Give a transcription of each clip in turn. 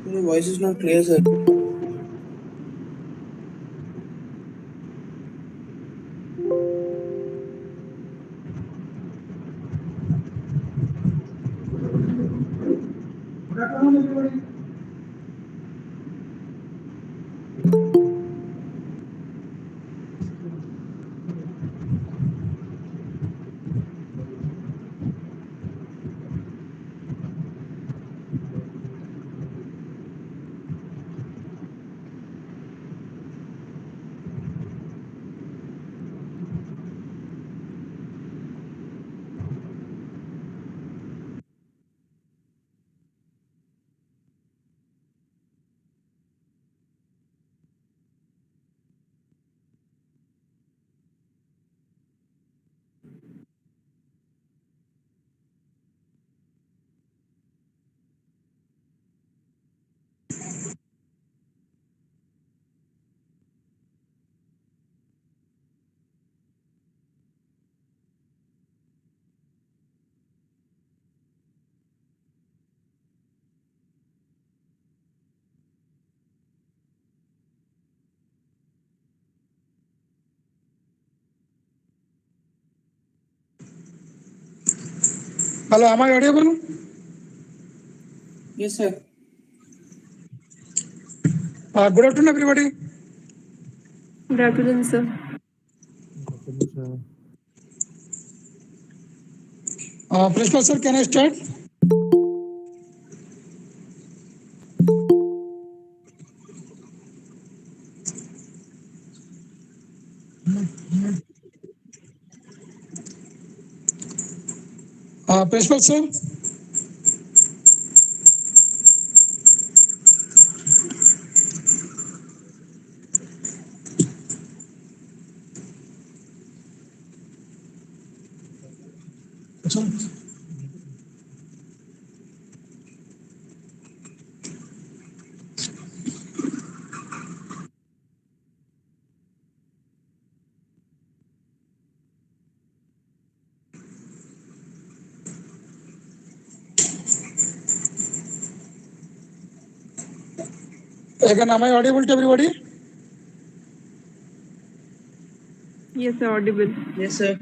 Your voice is not clear, sir. Hello, am I audible? Yes, sir. Good afternoon, everybody. Good afternoon, sir. Principal sir, can I start? Principal sir. Again, am I audible to everybody? Yes, sir, audible. Yes, sir.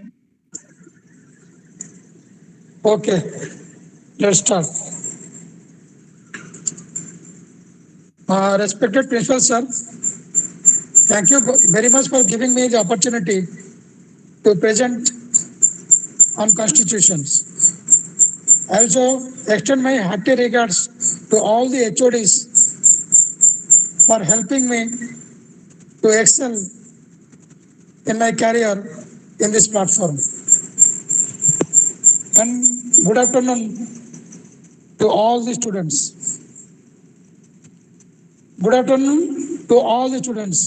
Okay, let's start. Respected principal sir, thank you very much for giving me the opportunity to present on constitutions. I also extend my hearty regards to all the HODs for helping me to excel in my career in this platform. And good afternoon to all the students. Good afternoon to all the students.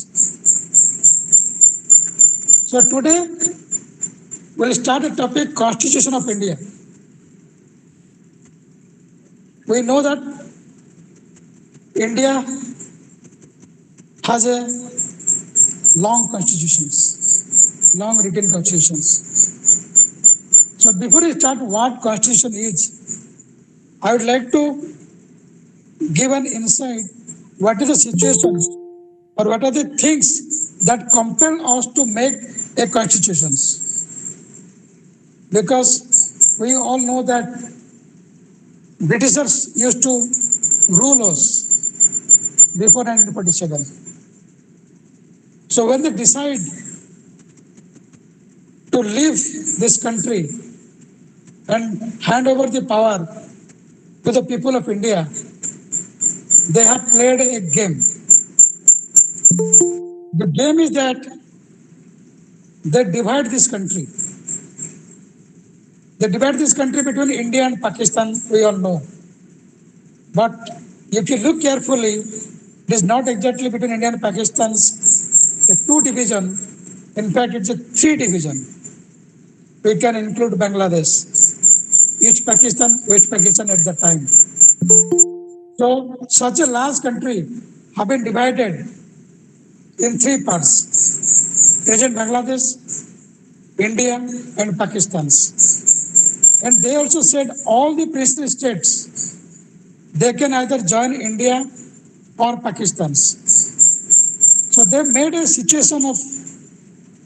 So today we'll start a topic Constitution of India. We know that India has a long constitutions, long written constitutions. So before we start what constitution is, I would like to give an insight what is the situations or what are the things that compel us to make a constitutions. Because we all know that Britishers used to rule us before 1947. So when they decide to leave this country and hand over the power to the people of India, they have played a game. The game is that they divide this country. They divide this country between India and Pakistan, we all know. But if you look carefully, it is not exactly between India and Pakistan's a two division. In fact, it's a three division. We can include Bangladesh, East Pakistan, West Pakistan at that time. So such a large country have been divided in three parts: present Bangladesh, India, and Pakistan. And they also said all the princely states they can either join India or Pakistan. So they made a situation of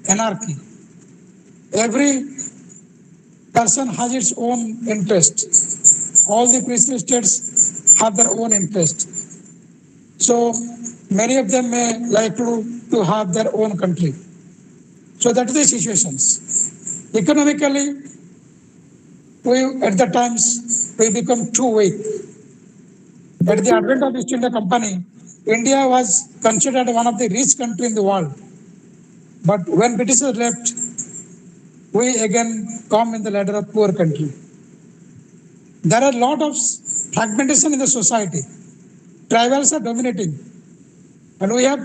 anarchy. Every person has its own interest. All the princely states have their own interest. So many of them may like to have their own country. So that is the situations. Economically, we at the times we become too weak. At the advent of East India Company, India was considered one of the rich country in the world. But when Britishers left, we again come in the ladder of poor country. There are a lot of fragmentation in the society. Tribals are dominating. And we have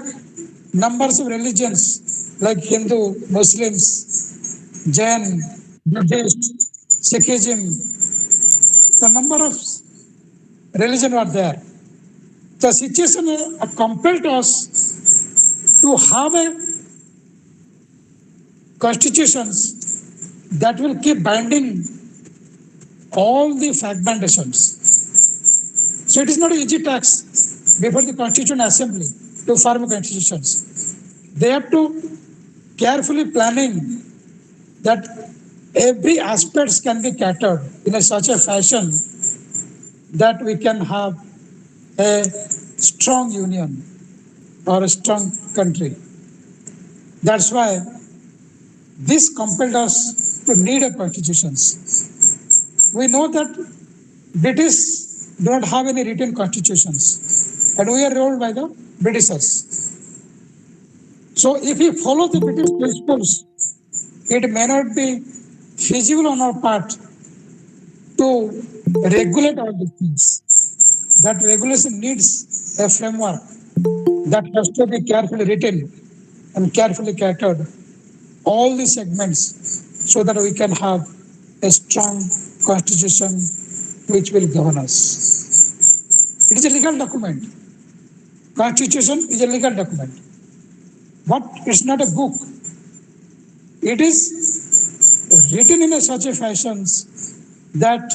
numbers of religions like Hindu, Muslims, Jain, Buddhist, Sikhism. The number of religion are there. The situation compelled us to have a constitutions that will keep binding all the fragmentations. So it is not an easy task before the Constituent Assembly to form constitutions. They have to carefully planning that every aspects can be catered in such a fashion that we can have a strong union or a strong country. That's why this compelled us to need a constitutions. We know that British do not have any written constitutions, and we are ruled by the Britishers. So if we follow the British principles, it may not be feasible on our part to regulate all these things. That regulation needs a framework that has to be carefully written and carefully catered all the segments so that we can have a strong constitution which will govern us. It is a legal document. Constitution is a legal document, but it's not a book. It is written in such a fashion that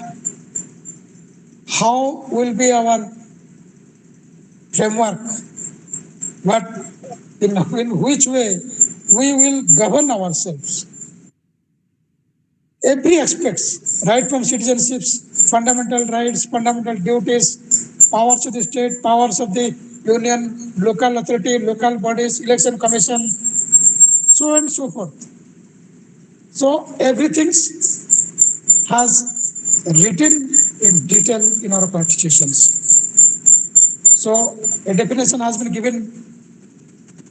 how will be our framework but in which way we will govern ourselves. Every aspects, right from citizenships, fundamental rights, fundamental duties, powers of the state, powers of the union, local authority, local bodies, election commission, so on and so forth. So everything has written in detail in our constitutions. So a definition has been given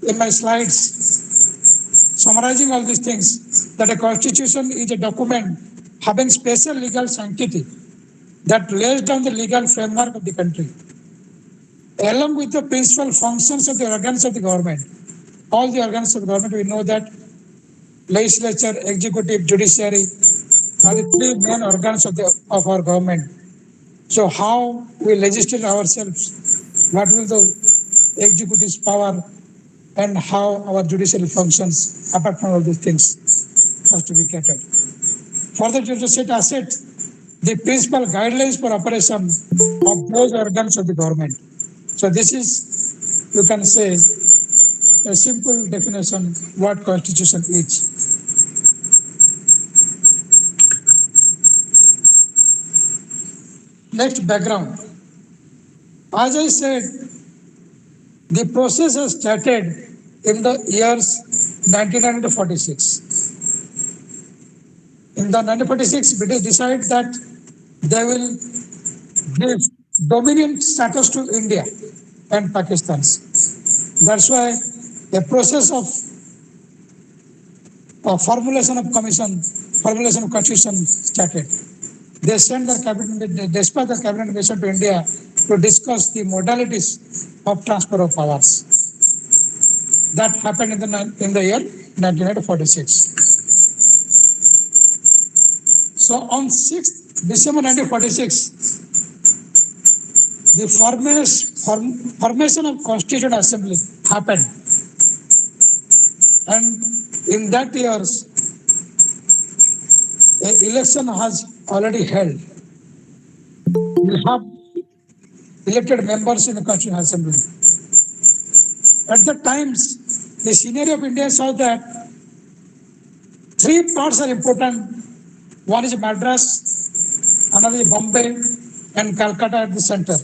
in my slides summarizing all these things, that a constitution is a document having special legal sanctity that lays down the legal framework of the country, along with the principal functions of the organs of the government. All the organs of the government, we know that legislature, executive, judiciary are the three main organs of our government. So how we legislate ourselves, what will the executive's power, and how our judicial functions, apart from all these things, has to be catered. Further, to set asset the principal guidelines for operation of those organs of the government. So this is, you can say, a simple definition what constitution is. Next, background. As I said, the process has started in the years 1949 to 46. In the 1946, British decided that they will give dominion status to India and Pakistan. That's why a process of formulation of commission, formulation of constitution started. They sent their cabinet, dispatched their cabinet mission to India to discuss the modalities of transfer of powers. That happened in the year 1946. So on 6th December 1946, the formation of Constituent Assembly happened. And in that years, an election has already held. We have elected members in the Constituent Assembly. At the times, the scenario of India saw that three parts are important. One is Madras, another is Bombay, and Calcutta at the center,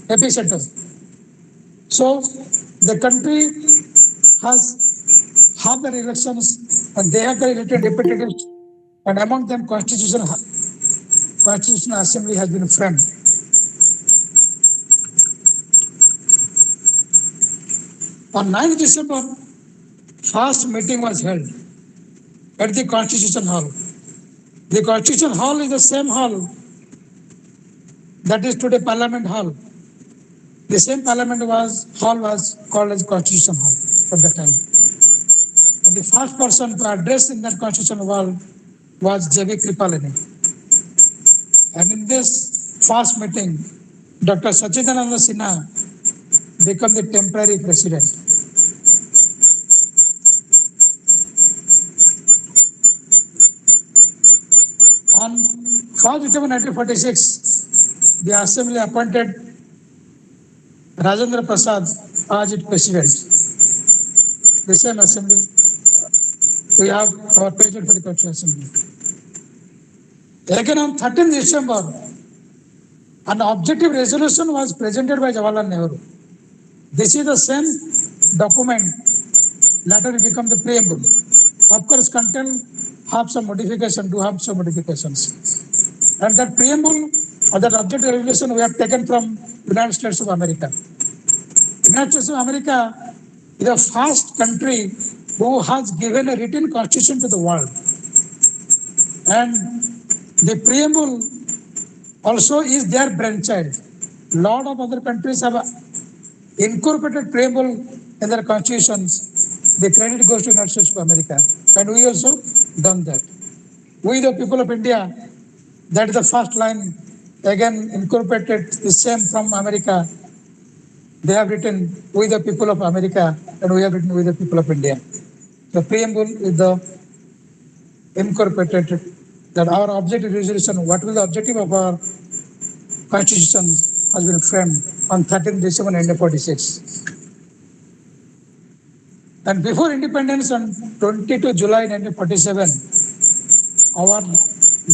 epicenter. So the country has half their elections and they have their elected representatives, and among them Constitutional Assembly has been framed. On 9th December, first meeting was held at the Constitution Hall. The Constitution Hall is the same hall that is today Parliament Hall. The same Parliament hall was called as Constitution Hall at the time. And the first person to address in that Constitution Hall was J.B. Kripalani. And in this first meeting, Dr. Sachidananda Sinha became the temporary president. On 1st December 1946, the Assembly appointed Rajendra Prasad as its president. The same Assembly, we have our president for the Constituent Assembly. Again on 13th December, an objective resolution was presented by Jawaharlal Nehru. This is the same document, later it became the preamble. Of course, content have some modification, do have some modifications. And that preamble or that objective resolution we have taken from United States of America. United States of America is the first country who has given a written constitution to the world. And the preamble also is their brainchild. Lot of other countries have incorporated preamble in their constitutions. The credit goes to United States of America. And we also done that. We, the people of India, that is the first line, again incorporated the same from America. They have written, we the people of America, and we have written, we the people of India. The preamble is the incorporated, that our objective resolution, what will the objective of our constitution has been framed on 13th December 1946. And before independence on 22 July 1947, our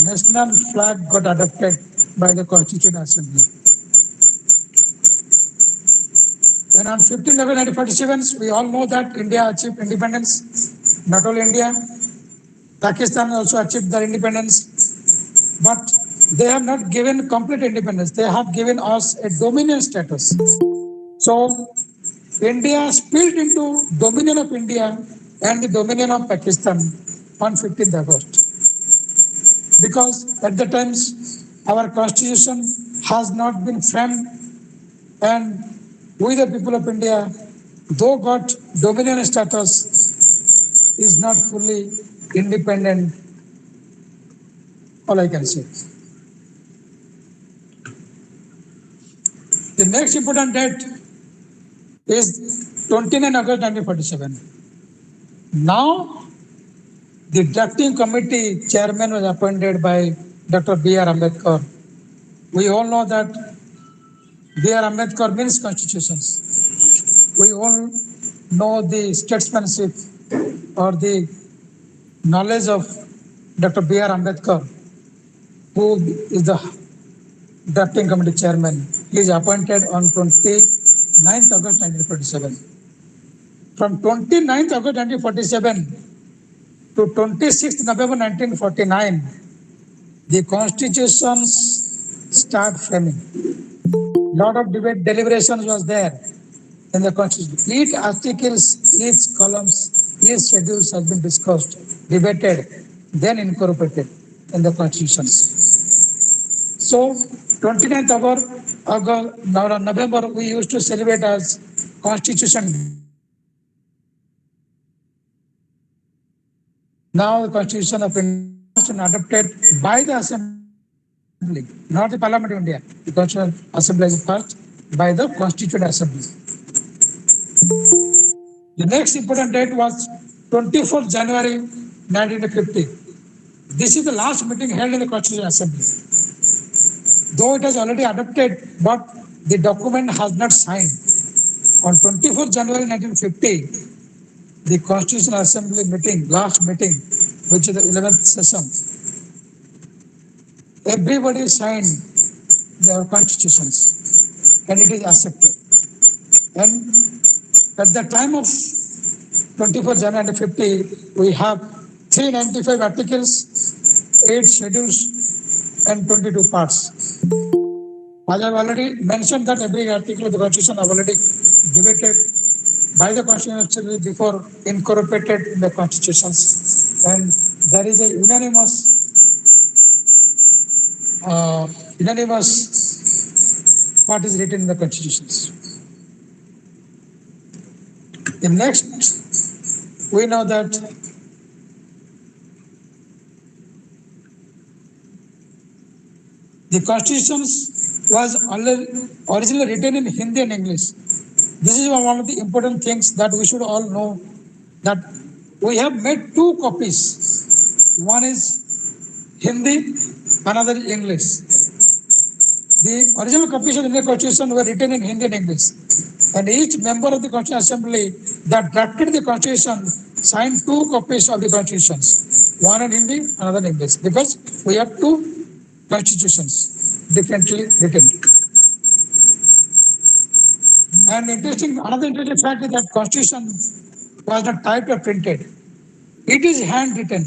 national flag got adopted by the Constituent Assembly. And on 15 November 1947, we all know that India achieved independence. Not only India, Pakistan also achieved their independence. But they have not given complete independence. They have given us a dominion status. So India split into dominion of India and the dominion of Pakistan on 15th August. Because at the times our constitution has not been framed, and we the people of India, though got dominion status, is not fully independent, all I can say. The next important date is 29 August 1947. Now, the drafting committee chairman was appointed by Dr. B.R. Ambedkar. We all know that B.R. Ambedkar means constitutions. We all know the statesmanship or the knowledge of Dr. B.R. Ambedkar, who is the drafting committee chairman. He is appointed on 29th August 1947. From 29th August 1947 to 26th November 1949, the constitutions start framing. Lot of debate, deliberations was there in the constitution. Each articles, each columns, each schedules has been discussed, debated, then incorporated in the constitutions. So 29th August, November, we used to celebrate as Constitution. Now the Constitution of India is adopted by the Assembly, not the Parliament of India. The Constitutional Assembly is passed by the Constituent Assembly. The next important date was 24th January 1950. This is the last meeting held in the Constituent Assembly. Though it has already adopted, but the document has not signed. On 24th January 1950, the Constitutional Assembly meeting, last meeting, which is the 11th session, everybody signed their constitutions and it is accepted. And at the time of 24th January 1950, we have 395 articles, 8 schedules, and 22 parts. As I have already mentioned that every article of the Constitution have already debated by the Constitutional Assembly before incorporated in the constitutions, and there is a unanimous what is written in the constitutions. The next, we know that the constitutions was originally written in Hindi and English. This is one of the important things that we should all know, that we have made 2 copies. One is Hindi, another is English. The original copies of the Indian Constitution were written in Hindi and English. And each member of the Constitutional Assembly that drafted the Constitution signed 2 copies of the Constitutions. One in Hindi, another in English. Because we have 2 constitutions differently written. And another interesting fact is that Constitution was not typed or printed. It is handwritten.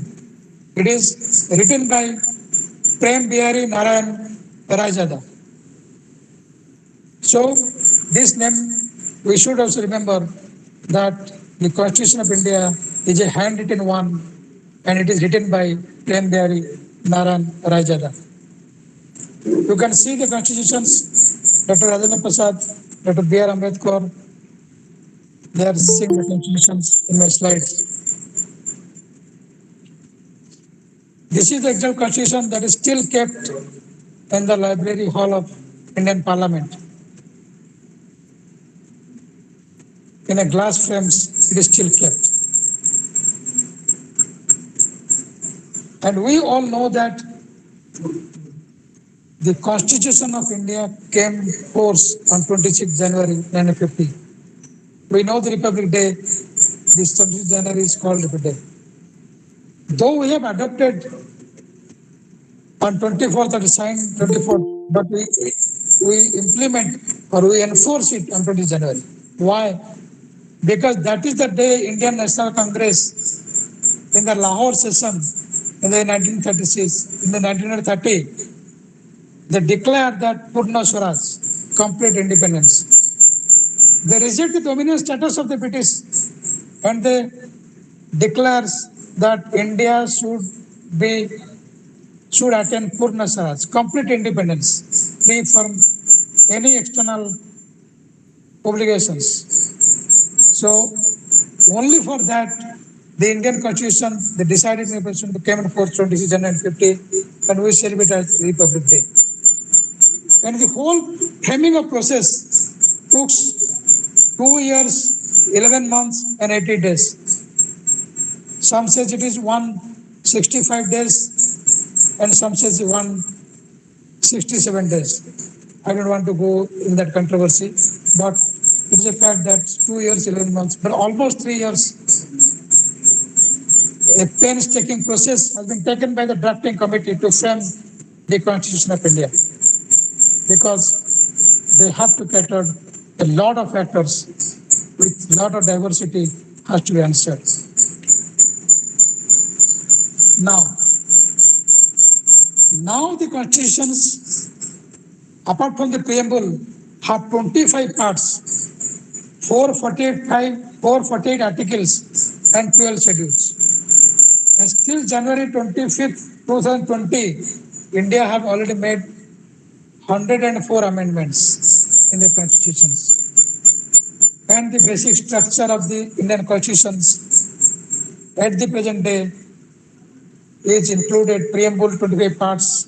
It is written by Prem Bihari Narayan Rajada. So this name we should also remember, that the Constitution of India is a handwritten one, and it is written by Prem Bihari Narayan Rajada. You can see the constitutions, Dr. Rajendra Prasad, Dr. B.R. Ambedkar, they are seeing the constitutions in my slides. This is the actual constitution that is still kept in the Library Hall of Indian Parliament. In a glass frames, it is still kept. And we all know that the Constitution of India came force on 26 January 1950. We know the Republic Day This 20th January is called Republic Day. Though we have adopted on 24th or signed 24th, but we implement or we enforce it on 20th January. Why? Because that is the day Indian National Congress in the Lahore session in the 1936, in the 1930, they declared that Purna Swaraj, complete independence. They reject the dominion status of the British and they declares that India be should attain Purna Swaraj, complete independence, free from any external obligations. So only for that, the Indian Constitution, the decided Constitution came in force 26 January 1950, and we celebrate as Republic Day. And the whole framing of process took 2 years, 11 months, and 80 days. Some says it is 165 days, and some says 167 days. I don't want to go in that controversy, but it's a fact that 2 years, 11 months, but almost 3 years. A painstaking process has been taken by the drafting committee to frame the Constitution of India, because they have to cater a lot of factors with a lot of diversity has to be answered. Now the constitutions, apart from the preamble, have 25 parts, 448 articles, and 12 schedules. And still January 25th, 2020, India have already made 104 amendments in the constitutions. And the basic structure of the Indian constitutions at the present day is included preamble 25 parts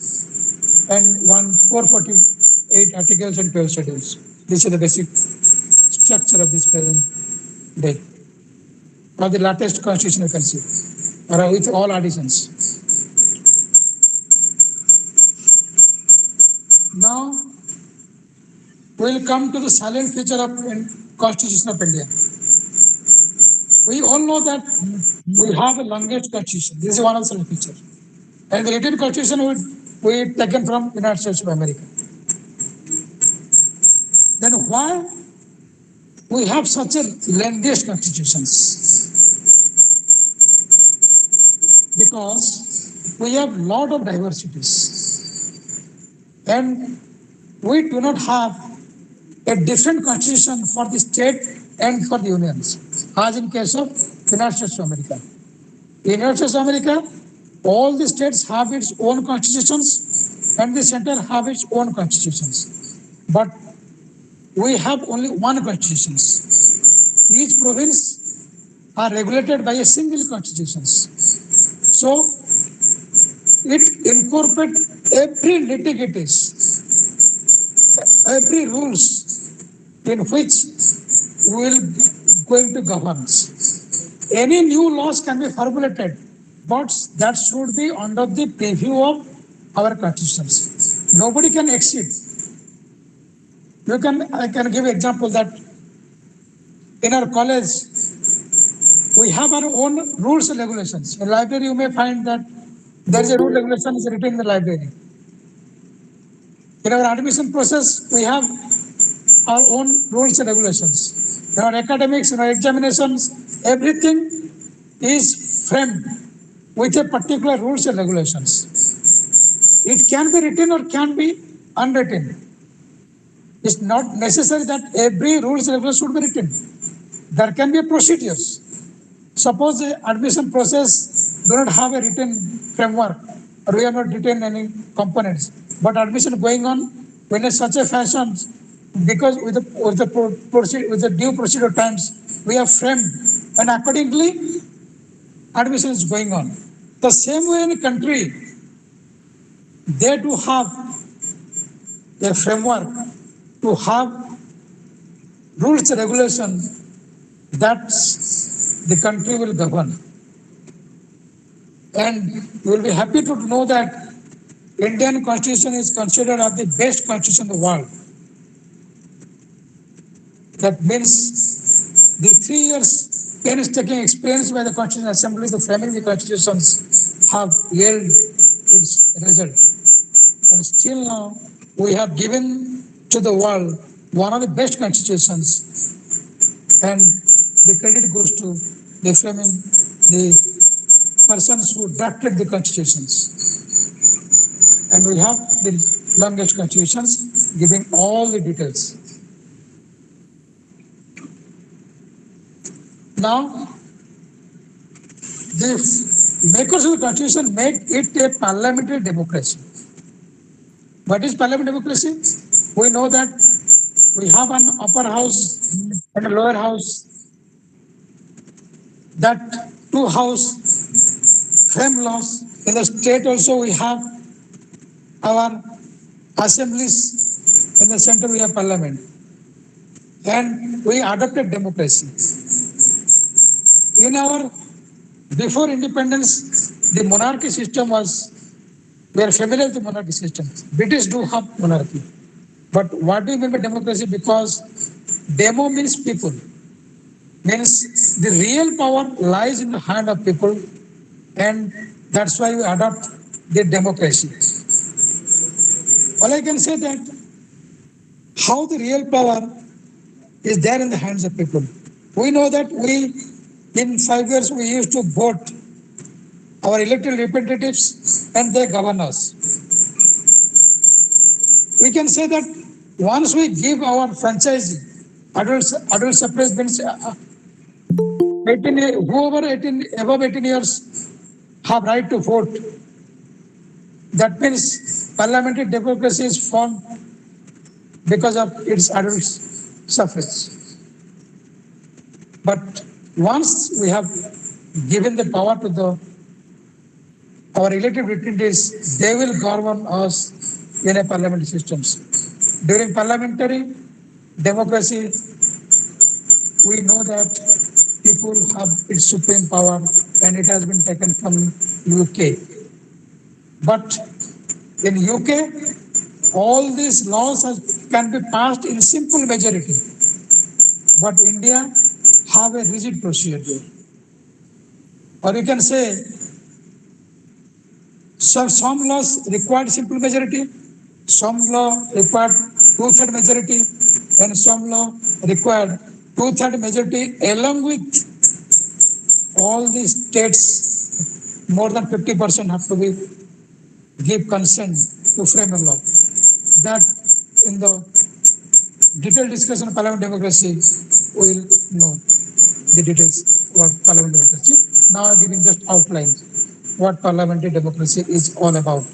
and 448 articles and 12 schedules. This is the basic structure of this present day. Or the latest constitution you can see, or with all additions. Now we will come to the salient feature of Constitution of India. We all know that we have a longest constitution. This is one of the features. And the written constitution we taken from United States of America. Then why we have such a lengthiest constitutions? Because we have lot of diversities. And we do not have a different constitution for the state and for the unions, as in case of United States of America. In United States of America, all the states have its own constitutions and the center have its own constitutions. But we have only one constitution. Each province are regulated by a single constitution. So it incorporates every litigities, every rules in which we will going to govern. Any new laws can be formulated, but that should be under the preview of our constitutions. Nobody can exceed. I can give example that in our college, we have our own rules and regulations. In library, you may find that there is a rule regulation is written in the library. In our admission process, we have our own rules and regulations. In our academics, in our examinations, everything is framed with a particular rules and regulations. It can be written or can be unwritten. It's not necessary that every rules and regulations should be written. There can be procedures. Suppose the admission process do not have a written framework, or we have not written any components, but admission going on in such a fashion, because with the due procedure times, we have framed, and accordingly, admission is going on. The same way in a country, they do have a framework to have rules and regulations that the country will govern. And you will be happy to know that Indian Constitution is considered as the best constitution in the world. That means the 3 years painstaking experience by the Constitutional Assembly, the framing the constitutions have yielded its result. And still now, we have given to the world one of the best constitutions, and the credit goes to the framing, the persons who drafted the constitutions. And we have the longest constitutions giving all the details. Now, the makers of the constitution make it a parliamentary democracy. What is parliamentary democracy? We know that we have an upper house and a lower house. That two house frame laws. In the state also we have our assemblies. In the center we have parliament. And we adopted democracy. In our before independence, the monarchy system was, we are familiar with the monarchy system. British do have monarchy. But what do you mean by democracy? Because demo means people. Means the real power lies in the hand of people, and that's why we adopt the democracy. All I can say that how the real power is there in the hands of people. We know that we, in 5 years, we used to vote our elected representatives and they govern us. We can say that once we give our franchise, adult suffrage means 18, whoever 18, above 18 years have right to vote. That means parliamentary democracy is formed because of its adult suffrage. But once we have given the power to our elected representatives, they will govern us in a parliamentary systems. During parliamentary democracy, we know that people have its supreme power and it has been taken from UK. But in UK, all these laws can be passed in simple majority. But India have a rigid procedure. Or you can say, so some laws require simple majority, some law required 2/3 majority, and some law required 2/3 majority along with all the states, more than 50% have to be give consent to frame a law. That in the detailed discussion of parliament democracy, we will know the details about parliament democracy. Now I'm giving just outline what parliamentary democracy is all about.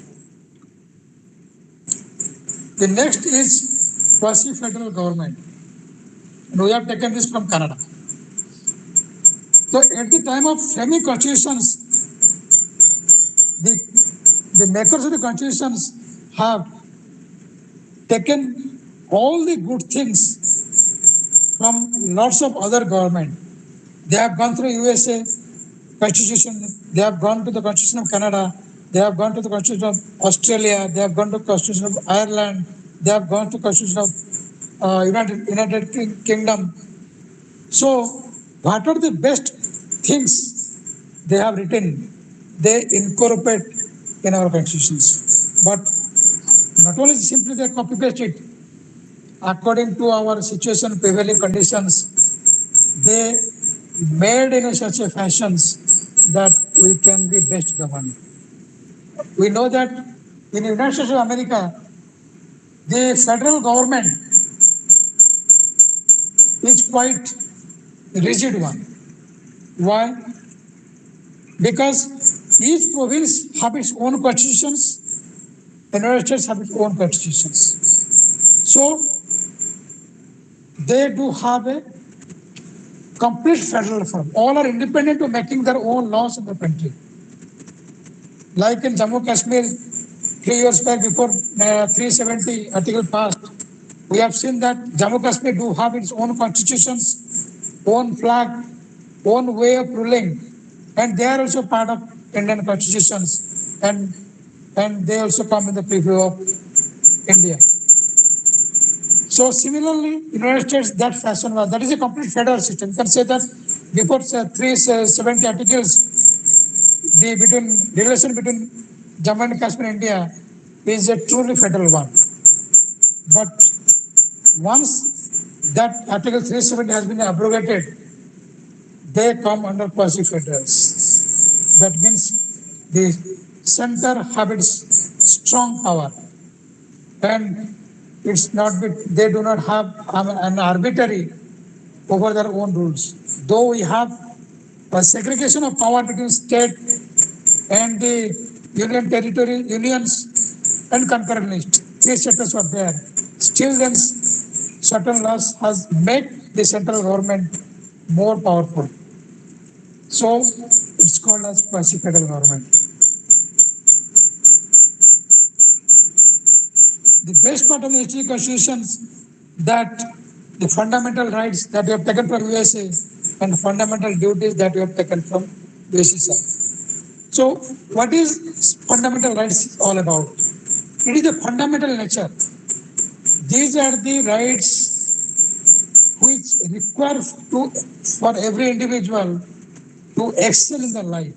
The next is quasi-federal government. And we have taken this from Canada. So at the time of framing constitutions, the makers of the constitutions have taken all the good things from lots of other government. They have gone through USA constitution, they have gone to the constitution of Canada, they have gone to the constitution of Australia, they have gone to the constitution of Ireland, they have gone to the constitution of United Kingdom. So what are the best things they have written? They incorporate in our constitutions. But not only simply they copy paste it, according to our situation, prevailing conditions, they made in such a fashion that we can be best governed. We know that in the United States of America, the federal government is quite rigid one. Why? Because each province have its own constitutions, the United States have its own constitutions. So they do have a complete federal form. All are independent of making their own laws in the country. Like in Jammu Kashmir, 3 years back before 370 article passed, we have seen that Jammu Kashmir do have its own constitutions, own flag, own way of ruling, and they are also part of Indian constitutions, and they also come in the preview of India. So similarly, United States, that fashion was, that is a complete federal system. You can say that before 370 articles, the between relation between Jammu and Kashmir and India is a truly federal one. But once that Article 370 has been abrogated, they come under quasi-federals. That means the center has strong power, and it's not they do not have an arbitrary over their own rules. Though we have a segregation of power between state and the union territory, unions and concurrently, three states were there. Still then certain laws has made the central government more powerful. So it's called as quasi-federal government. The best part of the history constitutions that the fundamental rights that we have taken from USA and fundamental duties that we have taken from USSR. So what is fundamental rights all about? It is a fundamental nature. These are the rights which require for every individual to excel in their life.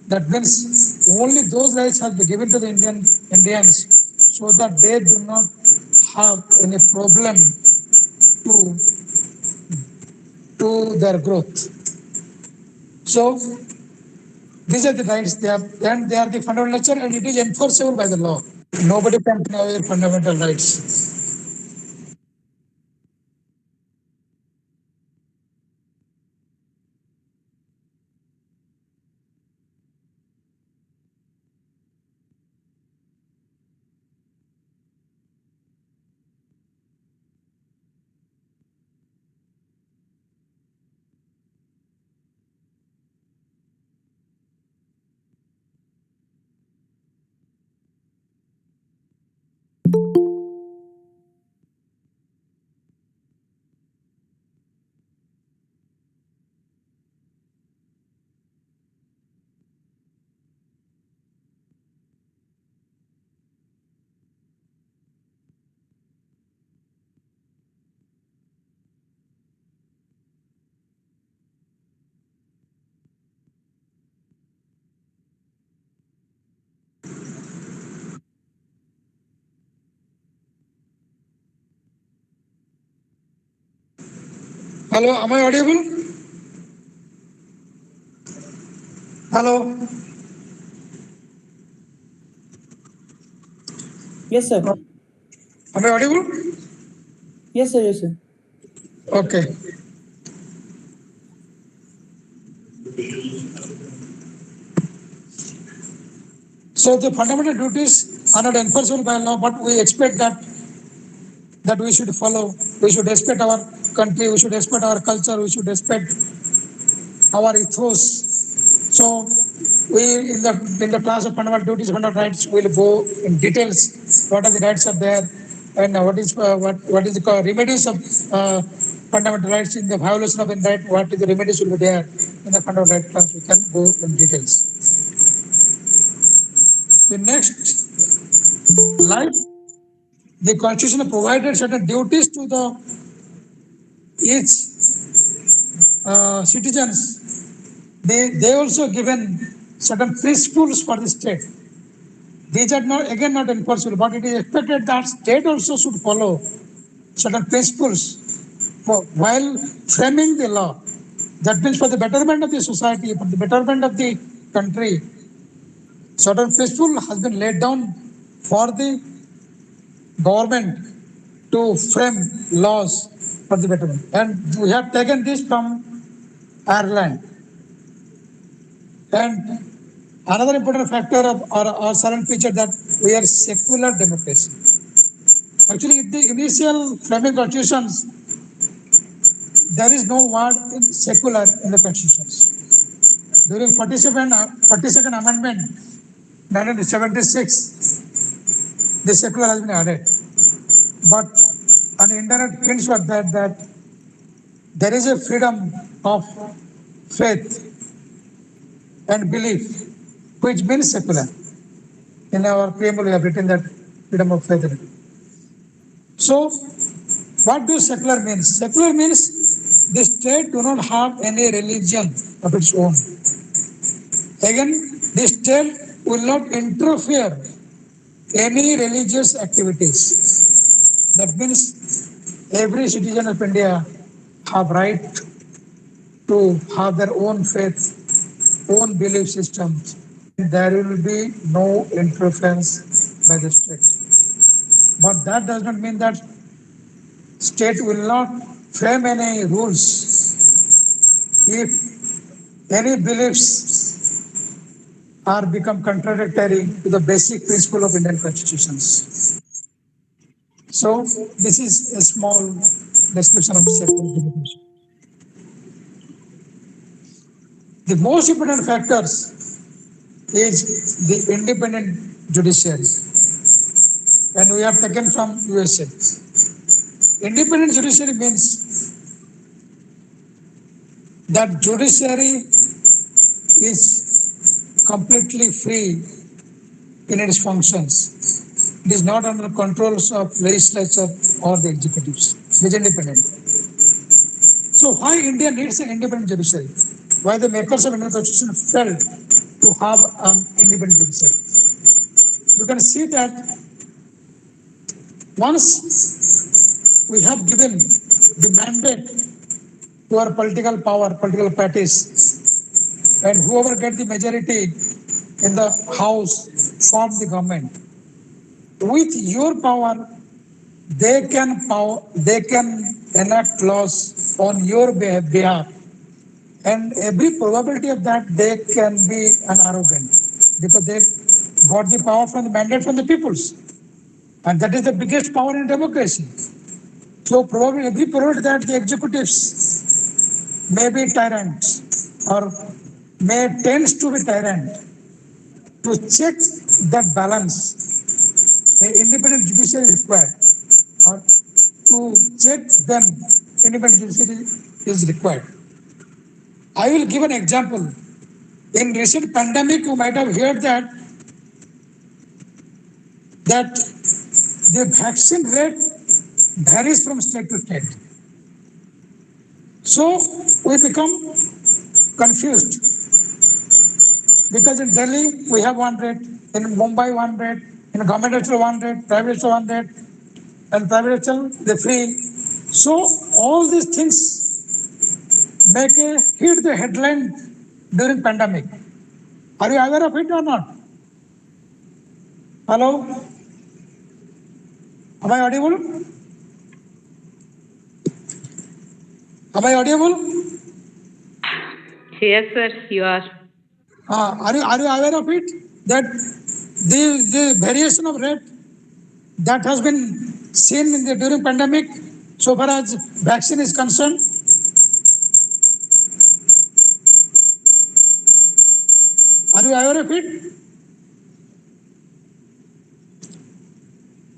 That means only those rights have been given to the Indians so that they do not have any problem to their growth. So these are the rights they have, and they are the fundamental nature, and it is enforceable by the law. Nobody can deny your fundamental rights. Hello, am I audible? Hello. Yes, sir. Am I audible? Yes, sir. Yes, sir. Okay. So the fundamental duties are not enforceable by law, but we expect that we should follow. We should respect our country. We should respect our culture. We should respect our ethos. So we in the class of fundamental duties, fundamental rights, will go in details. What are the rights are there, and what is the remedies of fundamental rights in the violation of the right? What is the remedies will be there in the fundamental right class? We can go in details. The next, life. The constitution provided certain duties to the each citizens. They also given certain principles for the state. These are not again not enforceable, but it is expected that state also should follow certain principles while framing the law. That means for the betterment of the society, for the betterment of the country, certain principle has been laid down for the government to frame laws for the betterment. And we have taken this from Ireland. And another important factor of our current feature that we are secular democracy. Actually, in the initial framing constitutions, there is no word in secular in the constitutions. During 42nd Amendment, 1976, the secular has been added. But an indirect hints were that there is a freedom of faith and belief, which means secular. In our preamble, we have written that freedom of faith. So, what does secular mean? Secular means The state do not have any religion of its own. Again, the state will not interfere any religious activities. That means every citizen of India have right to have their own faith, own belief systems, and there will be no interference by the state. But that does not mean that state will not frame any rules if any beliefs are become contradictory to the basic principle of Indian constitutions. So this is a small description of state implementation. The most important factors is the independent judiciary, and we have taken from USA. Independent judiciary means that judiciary is completely free in its functions. It is not under controls of legislature or the executives. It is independent. So why India needs an independent judiciary? Why the makers of Indian Constitution felt to have an independent judiciary? You can see that once we have given the mandate to our political power, political parties, and whoever get the majority in the house form the government. With your power, they can enact laws on your behalf, and every probability of that they can be an arrogant because they got the power from the mandate from the peoples, and that is the biggest power in democracy. So probably every probability that the executives may be tyrants or may tends to be tyrant. To check that balance, an independent judiciary is required, or to check them, independent judiciary is required. I will give an example. In recent pandemic, you might have heard that the vaccine rate varies from state to state. So we become confused because in Delhi we have one rate, in Mumbai one rate, in government hospital one rate, private hospital one rate, and private hospital they free. So all these things make a hit the headline during pandemic. Are you aware of it or not? Hello? Am I audible? Am I audible? Yes, sir, you are. Are you aware of it? That the variation of rate that has been seen in the during pandemic, so far as vaccine is concerned. Are you aware of it?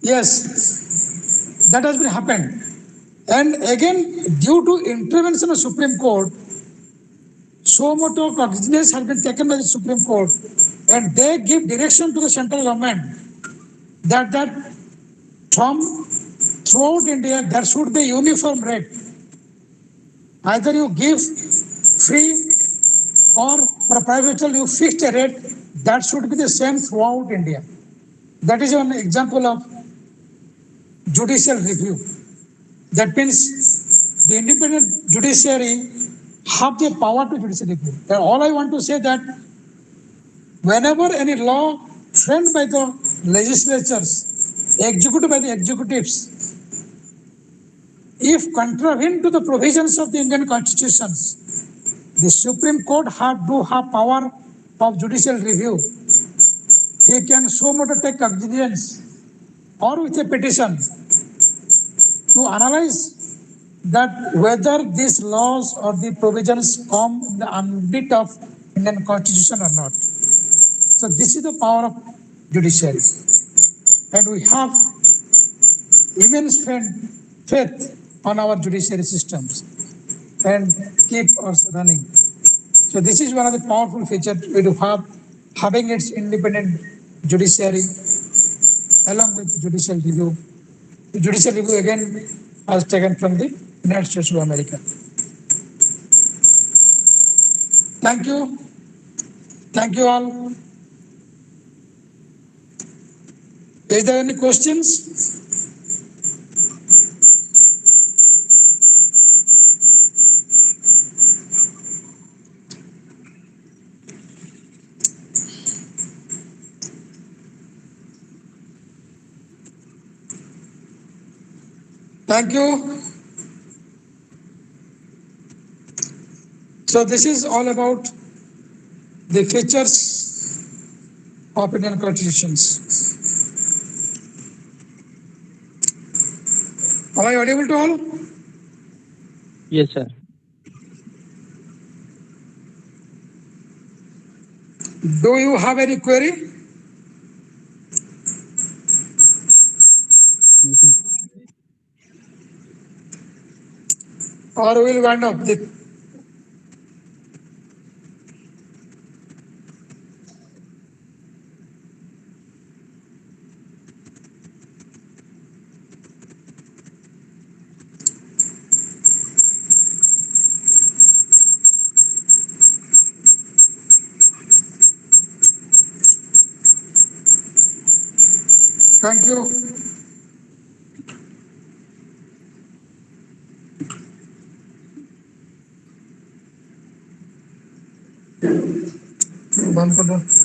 Yes, that has been happened. And again, due to intervention of Supreme Court, so much of cognizance has been taken by the Supreme Court, and they give direction to the central government that from throughout India there should be uniform rate. Either you give free or for a private hospital you fix a rate that should be the same throughout India. That is an example of judicial review. That means the independent judiciary have the power to judicial review. And all I want to say that whenever any law framed by the legislatures, executed by the executives, if contravened to the provisions of the Indian constitutions, the Supreme Court do have power of judicial review. He can so much take cognizance or with a petition to analyze that whether these laws or the provisions come in the ambit of Indian constitution or not. So this is the power of judiciary, and we have immense faith on our judiciary systems and keep us running. So this is one of the powerful features we do have, having its independent judiciary along with judicial review. The judicial review again was taken from the United States of America. Thank you. Thank you all. Is there any questions? Thank you. So this is all about the features of Indian constitutions. Am I audible to all? Yes, sir. Do you have any query? Yes, sir. Or we'll wind up? Thank you. बंद कर दो